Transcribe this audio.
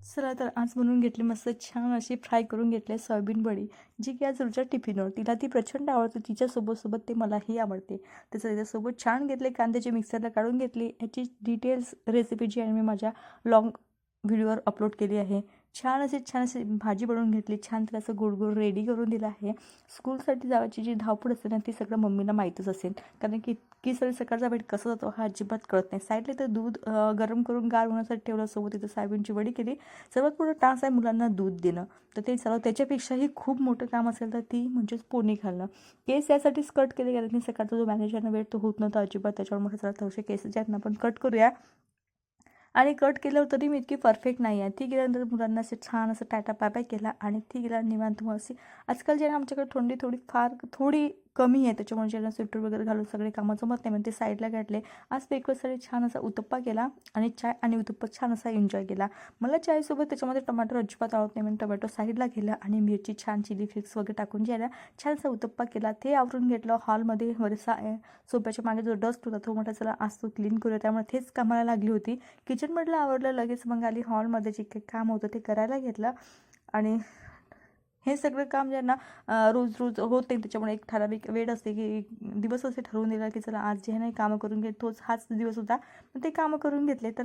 चला तर आज बनवून घेतली मस्त छान अशी फ्राय करून घेतली सोयाबीन वडी, जी की आज रोजच्या टिफिनवर तिला ती प्रचंड आवडते. तिच्यासोबत ते मलाही आवडते. तसं त्याच्यासोबत छान घेतले कांद्याची मिक्सरला काढून घेतली. याची डिटेल्स रेसिपी जी आहे मी माझ्या लॉंग व्हिडिओवर अपलोड केली आहे. छान अशी भाजी बनवून घेतली. छान तिला असं गोड गोड रेडी करून दिलं आहे. स्कूलसाठी जायची जी धावपळ असते ना, ती सगळं मम्मीला माहीतच असेल. कारण की इतकी सारी सकाळचा वेळ कसा जातो हा अजिबात कळत नाही. साईडला तर दूध गरम करून गार होण्यासाठी ठेवलं. सोबत तिथं सोयाबीनची वडी केली. सर्वात मोठं टास्क आहे मुलांना दूध देणं. तर ते सर्व त्याच्यापेक्षाही खूप मोठं काम असेल तर ती म्हणजेच पोनी घालणं. केस यासाठीच कट केले कारण की सकाळचा जो मॅनेजरना वेळ तो होत नव्हता अजिबात. त्याच्यावर म्हटलं चला थोडेसे केस जे आहेत ना आपण कट करूया. आणि कट केल्यावर तरी मी इतकी परफेक्ट नाही आहे. ती गेल्यानंतर मुलांना असं छान असं टाटा बाय बाय केला आणि ती गेल्यावर निवांत मग अशी आजकाल जे आहे ना आमच्याकडे थंडी फार थोडी कमी आहे. त्याच्यामुळे जे आहे ना स्वेटर वगैरे घालून सगळे कामं जमत नाही. म्हणून ते साईडला काढले. आज ब्रेकफास्टसाठी छान असा उत्तप्पा केला आणि चाय आणि उत्तप्पा छान असा एन्जॉय केला. मला चायसोबत त्याच्यामध्ये टमाटर अजिबात आवडत नाही म्हणून टोमॅटो साईडला केला आणि मिरची छान चिली फ्लेक्स वगैरे टाकून जे आहे ना छानसा उत्तप्पा केला. ते आवरून घेतलं. हॉलमध्ये बरेचसा सोफ्याच्या मागे जो डस्ट होता तो म्हटलं चला आज तो क्लीन करूया. त्यामुळे तेच कामाला लागली होती. किचन म्हटलं आवडलं. लगेच मग आली हॉलमध्ये जे काही काम होतं ते करायला घेतलं. आणि हे सगळं काम ज्यांना रोज रोज होत नाही. त्याच्यामुळे एक ठराविक वेळ असते की दिवस असे ठरवून दिला की चला आज जे आहे ना कामं करून घे. हाच दिवस होता. पण ते कामं करून घेतले. तर